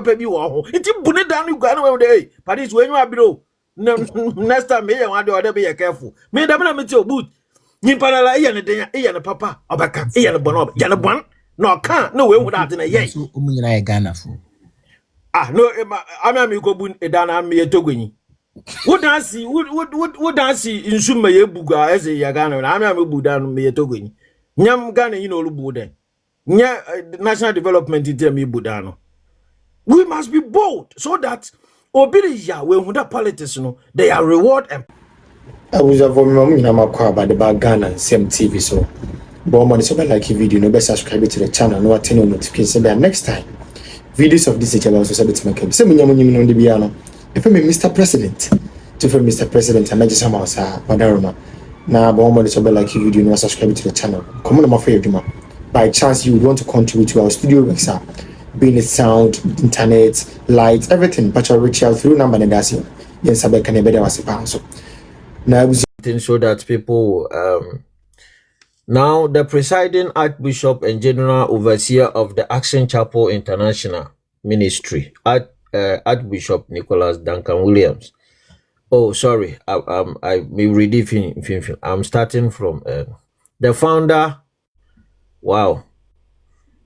Baby, wow, it's a bunny down you got away day. But it's when you are below. Next time, me, I want to be careful. Me, I'm not your boot. Nimpala, and papa, Obaka, and Bonob, Janabon. No, can't, no way without in a yay. So, I Ghana for. Ah, no, I'm a Miko a Dana me a Toguni. What does he, what does he in Suma Buga as a Yagano? I'm a Budan me a Toguni. Nyam Ghana, you know, Budan. Nya national development in me Budano. We must be bold so that Obirija when that politics, you know, they are reward and I was a woman in Amakwa by the bag Ghana and CMTV. So, Bomb is like video, no best subscribe to the channel, no attend notification. Then next time, videos of this channel also submit to my camp. Same on the piano. If I'm Mr. President, to from Mr. President, and I just somehow say, Madaroma. Now, Bomb is like video, no subscribe to the channel. Come on, my favorite. By chance, you would want to contribute to our studio work, sir. Being it sound, internet, lights, everything, but you'll reach out through number and that's it. Yes, I can better was a pound. So now so that people now the presiding Archbishop and General Overseer of the Action Chapel International Ministry, Archbishop Nicholas Duncan Williams. Oh, sorry, I may read it. I'm starting from the founder. Wow,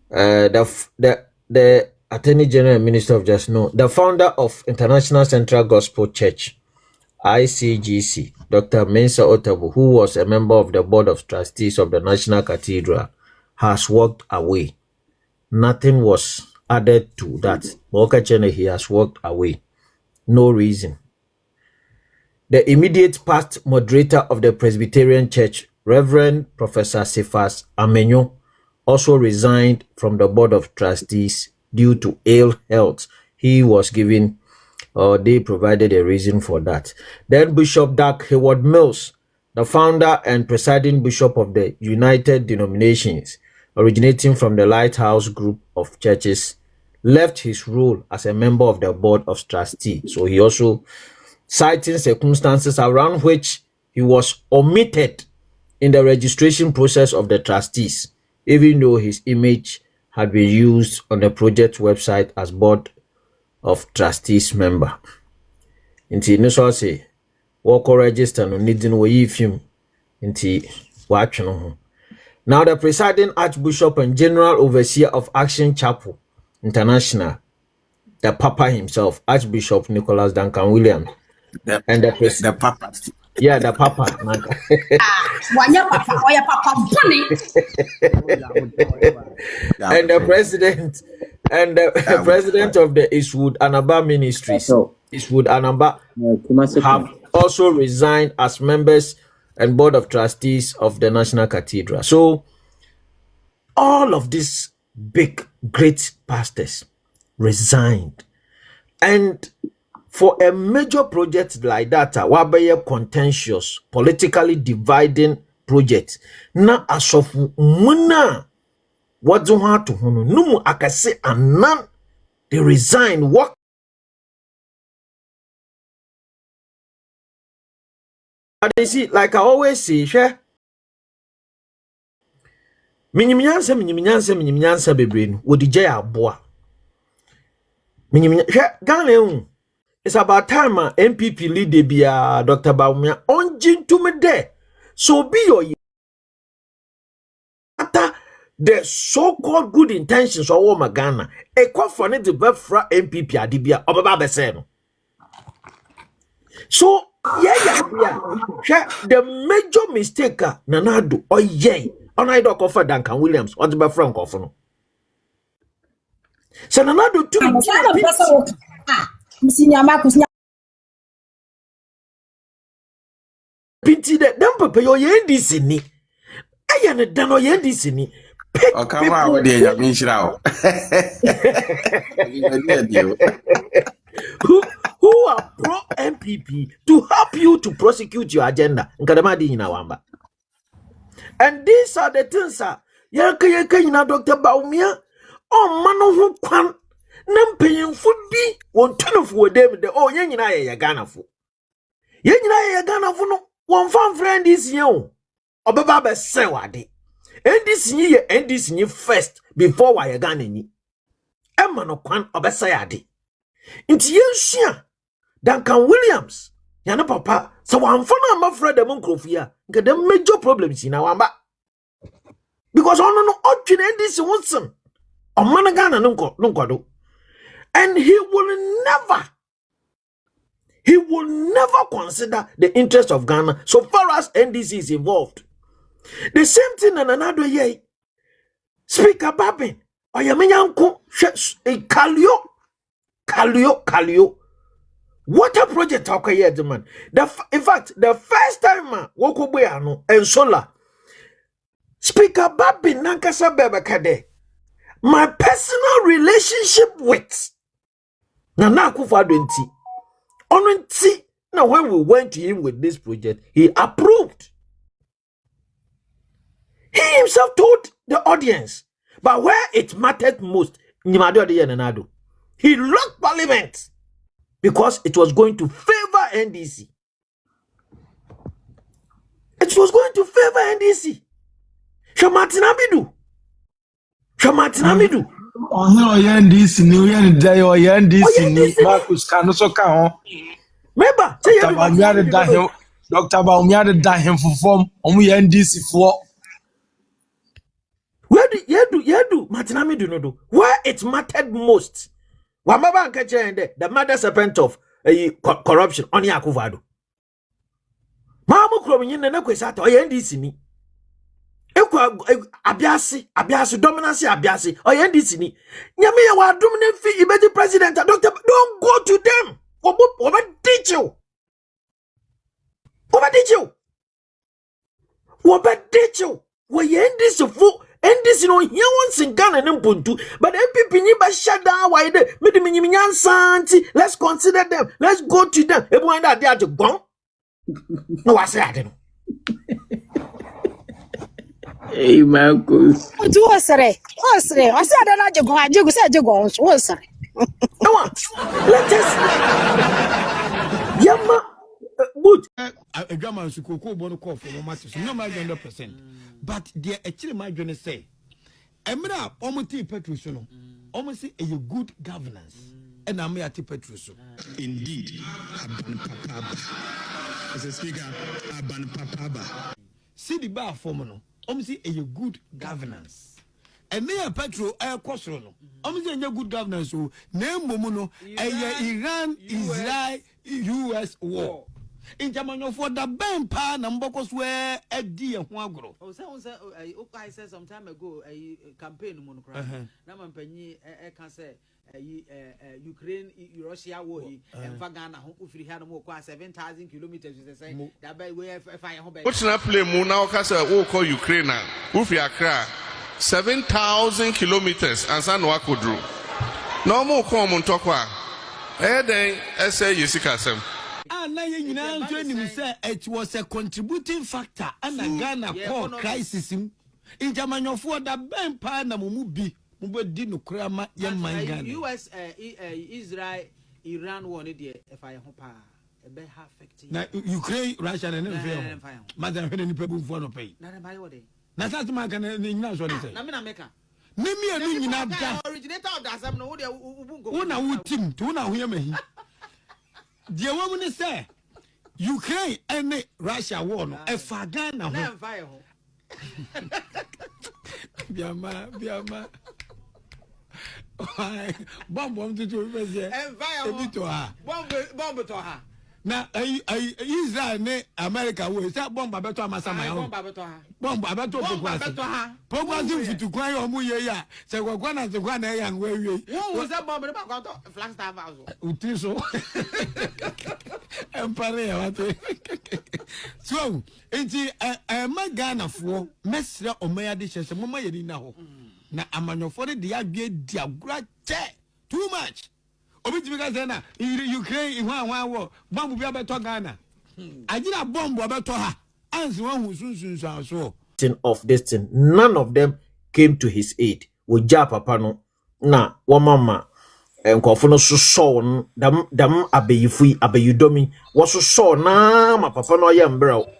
the Attorney General and Minister of Justice, no, the founder of International Central Gospel Church, ICGC, Dr. Mensa Otabu, who was a member of the Board of Trustees of the National Cathedral, has walked away. Nothing was added to that. He has walked away. No reason. The immediate past moderator of the Presbyterian Church, Reverend Professor Cephas Amenyo, also resigned from the Board of Trustees due to ill health. He was given, they provided a reason for that. Then Bishop Doug Hayward Mills, the founder and presiding bishop of the United Denominations, originating from the Lighthouse Group of Churches, left his role as a member of the Board of Trustees. So he also, citing circumstances around which he was omitted in the registration process of the trustees, even though his image had been used on the project website as Board of Trustees member. Inti no say walk register no needing we film inti watch no. Now the presiding Archbishop and General Overseer of Action Chapel International, the Papa himself, Archbishop Nicholas Duncan Williams, and the Papa. Yeah, the Papa. And the president and the president of the Eastwood Anamba Ministries, Eastwood Anamba, have also resigned as members and Board of Trustees of the National Cathedral. So all of these big, great pastors resigned. And for a major project like that, a contentious, politically dividing project, na asofu muna what do want to numu akase anan they resign what they see, like I always say, share minimnyansa bebre wo di jay aboa Ghana. It's about time MPP leader be Dr. Baumia on to me there. So be your the so-called good intentions of all Ghana. A call for it to be fra MPP adibia obaba beseno. So yeah. The major mistake nanado or yay on I don't offer Duncan Williams or the Frank of no. So nanado too. Pinti de dem papa yo NDC ni aya ne dan o NDC ni o kama o de ya mi shira who are pro MPP to help you to prosecute your agenda nkadama di nyina wamba. And these are the things yanka nyina Dr. Baumia o mano ho kwan na mpanyimfo bi won tonofo dem de o yen nyina ya Ghana fo no one fan friend is you obaba be say wade NDC ye NDC first before wa Ghana ni Emma no kwan obesa yade. Inti yensua Duncan Williams yana papa so wamfana amafra dem nkrofia nke dem major problems in our because ono no otwene NDC wonsem omana Ghana no nkodo and he will never consider the interest of Ghana so far as NDC is involved. The same thing in another year. Speaker Babin Oyamanyanko Kalio water project okay the man. In fact, the first time Wokoboyano and Solar Speaker Babin Nankasa Bebekade, my personal relationship with Nana Akufo-Addo nti. Now when we went to him with this project, he approved. He himself told the audience, but where it mattered most, he locked parliament because it was going to favor NDC. It was going to favor NDC. Shamatinamidu. Oh no, NDC ni NDC Marcus Kanoso ka Remember, Dr. Baumia da him for form NDC for. Where do Martinamidu no do? Where it mattered most. Wamaba nkache the mother serpent of corruption on Akufo-Addo. Mahama krominye na kwesata NDC ni. Abiasi dominance abiasi NDC ni. Nyame ya wa dominant fi ibeji president Dr. Don't go to them. Oba teach you. We NDC fu NDC no here once in Ghana nempuntu but MPP ni ba shada wide me de minyansanti let's consider them let's go to them everyone that they are to go no I say ade no Hey Marcus Tu osere I say ade na ajugo say ajugo so osere no let us yama good a drama sukoko bono call for no matter no my 100%. But the actually my journey say Emra omoti Petrus no almost say a good governance and I'm at Petrus. Indeed, Aban Papaba. As a speaker, Aban Papaba. See the bar form no almost say a good governance. And me a Petro air costro no almost say a good governance so name momo a Iran Israel US war. In Germany for the Ben pa na mbokos where a dear Huagro. Oh, I said some time ago a campaign monocram. Naman Penny can say Ukraine Russia war and Fagana who free had more 7,000 kilometers that by way of fire. What's not play Muna Casa or call Ukraine? Ufia Kra 7,000 kilometers and San Wakudru. No more common talkwa. Then I say Yesika. It was a contributing factor and a Ghana core crisis in Germany for the Ben Pana Mumubi, Mubedino Krama, young man. US, Israel, Iran wanted if I hope a better affecting Ukraine, Russia, and Mother any people for no pay. Not a what day. Now that's my can in what they say. Namina Name me a new originator of that. I'm no one team to now hear me. The woman say Ukraine and Russia war no e fa Ghana ho fire ho biama bomb to be say e fire ho bomb to ha na Israel ne America we say bomb abeto amasama ho bomb abeto pokwa fitu kwan yo mu ye ya se kwakwa na se kwa na ya ngwa wie wo say bomb ne ba kwa to flash star house utiso empare ya wate so enti ma Ghana fo mesra omaya de hyese mama yeni na ho na amanyofo de adwe diagura che too much obitimi ka say na Ukraine ihwan wo bomb bi abeto Ghana agina bomb abeto ha ansi wan hu sunsun so of this thing none of them came to his aid woja papa no na wamama nkofo no so dam abeyifui abeyudomi was so na ma papa no yembrel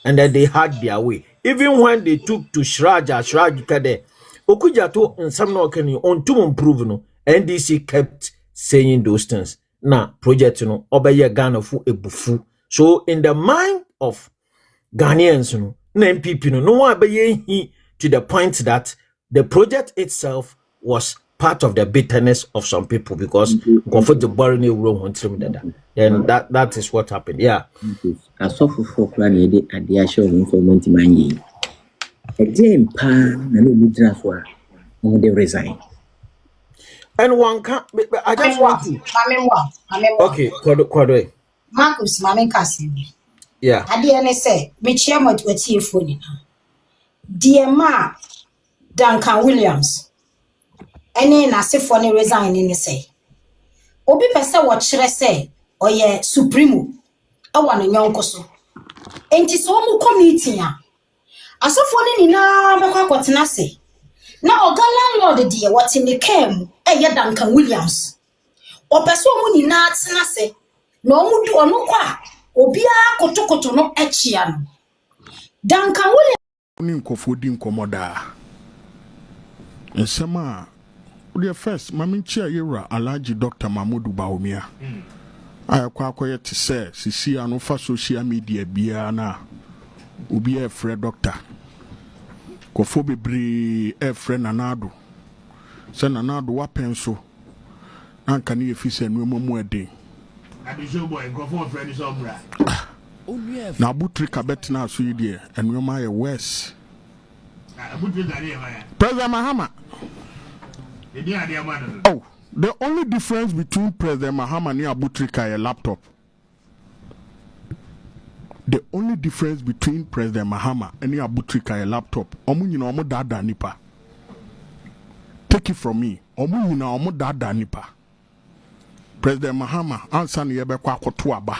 and then they had their way even when they took to Shraj kade okuja to nsam no kani on to improve no NDC kept saying those things. Now, project, obeye Ghana fu ebufu. So, in the mind of Ghanaians, na MPP, no one obeye to the point that the project itself was part of the bitterness of some people because comfort the burning room and that is what happened. Yeah. I suffer for planning at the actual informant in my again, pan and transfer on the resign. And one can't. I just want to. Okay, Kwadwe. Marcus, Mammy Cassim. Yeah. I didn't say, me chairman to a tea phone. Dear Ma, Duncan Williams. Any nasi funny resign in the say. Obi pesa what should I say? Or ye supremo. I want a young coso. Ain't it so mu committee? Aso funny na what nasi. Now, Gala Lord, dear, what's in the cam? Eh, Duncan Williams. Or person money nuts nasi. No mudu or no qua. Obia kotokoto no echian. Duncan Williams. Ninkofodi nkomoda. Nsema the first mami chia yera Alhaji Dr. Mahmoud Bawumia. Ayakwa akoye te se sisi anu fa social media bia na obi e frɛ doctor. Kofo bebre e frɛ nanado. Se nanado wapenso. Anka ne yefise nuomu eden. Abisho boy nkofo frɛ ni so bra. Na abutri kabetina so yi de enwoma ye west. Abutri dare ya. President Mahama. Oh, the only difference between President Mahama and Abutrika is a laptop. The only difference between President Mahama and Abutrika is a laptop. Omu dada nipa. Take it from me. Omu dada nipa. President Mahama answer ni yebe kwa kotu aba.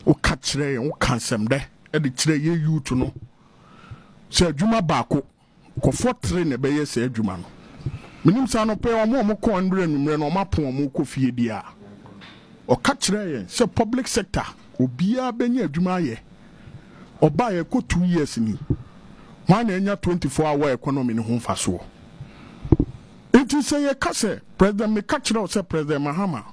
O kachire o kansem de. E di chire ye you to know. Se adwuma baako. Ko Thre ne be ye se adwuma no. Minim sa no pe omo ko ndre numre no mapon omo ko fie dia o ka kire ye se public sector obia benya adwuma ye oba ye ko 2 years ni wan enya 24 hour economy ne ho faso it is say ka se president me ka kire o se President Mahama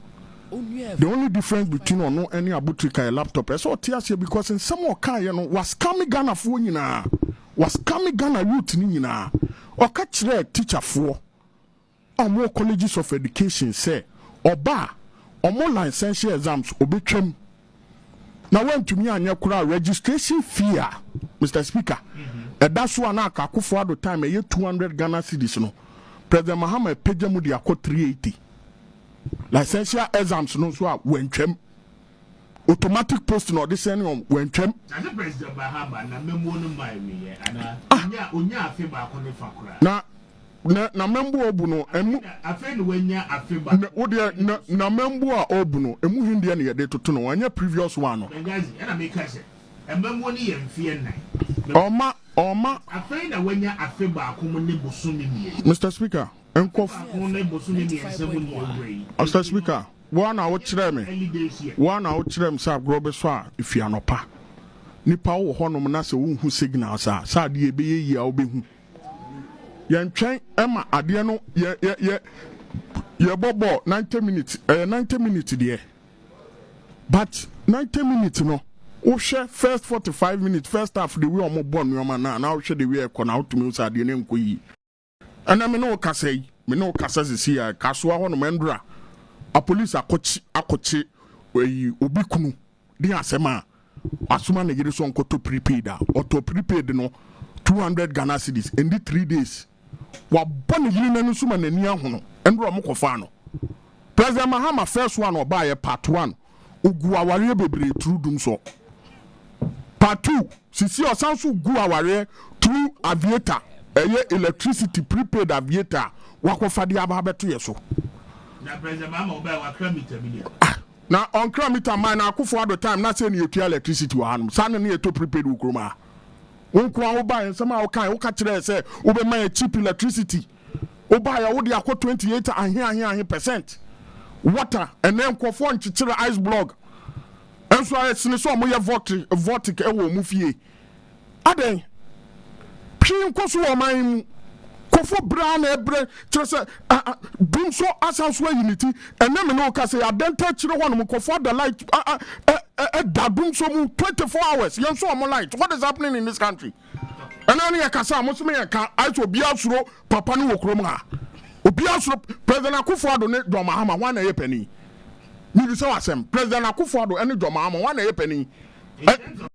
the only difference between ono any Abutrika laptop is so tiase because in some o kan ye no was coming Ghana fo nyina was coming Ghana youth ni nyina o ka kire teacher fo more colleges of education say oba omo licensure exams obetwem na when to me anya kura registration fee Mr. Speaker that's one aka akofo ado time e 200 Ghana cedis no President Mahama page mu dia ko 380 licensure exams no so wentwem automatic post no this any wentwem na President Mahama na memo no mai we ana onya afi ba ko ne fakura na membu obuno emu afi no wanya afi ba wo de na membu a obuno emu hinde na yede toto no wanya previous one no ngazi na make say ememo ni ye mfie nnan oma afi na wanya afi ba ko ne bosumi ni Mr. Speaker enkof ko ne bosumi ni nsemu ni ewei Mr. Speaker wana wo kire me wana wo kire me sa grobe so a ifia nopa nipa wo honom na se wo hu signal sa de ebe ye a obehu yentwen ema ade no ye bobo 90 minutes 90 minutes there but 90 minutes no o share first 45 minutes first half the way omo born no na na o share the way e ko na o tumi so ade ne nkoyi ana me no kasai me no kasa sisi ya kasoa ho no mandra a police akochi obi kunu di asema asuma na yiri so nkoto prepaid auto prepaid no 200 Ghana cedis in the 3 days wa bone yiri nanu suma na ni ahono endro mo kofa no President Mahama first one oba ye part 1 ugu aware bebre true dum so part 2 sisi osanso ugu aware through Agyeta electricity prepaid Agyeta wakofa di aba beto yeso na President Mahama oba wa kramita bi na on kramita man na akufo ado time na say na etua electricity wa hanum sa na eto prepaid ukroma wonko a wo ba ensema wo kan wo ka kire say wo be man cheap electricity wo ba ya wo de akọ 28 ahia% water and then nkofo nchichire ice block enso a sine so mo ye vortic e wo mu fie aden pin ko so wo man mu ko nkofo brown ebre kyerɛ sɛ dum so asanso unity ɛnɛ me no ka sɛ adenta kyerɛ hɔ no nkofo the light dadum so mu 24 hours yɛn so am light. What is happening in this country? ɛna ne yɛ kasa mo so me yɛ ka aso obi asoro papa no wɔ kurom ha obi asoro President Akufo-Addo ne John Mahama wan na yɛ pani ni bi sɛ wasɛm President Akufo-Addo ne John Mahama wan na yɛ pani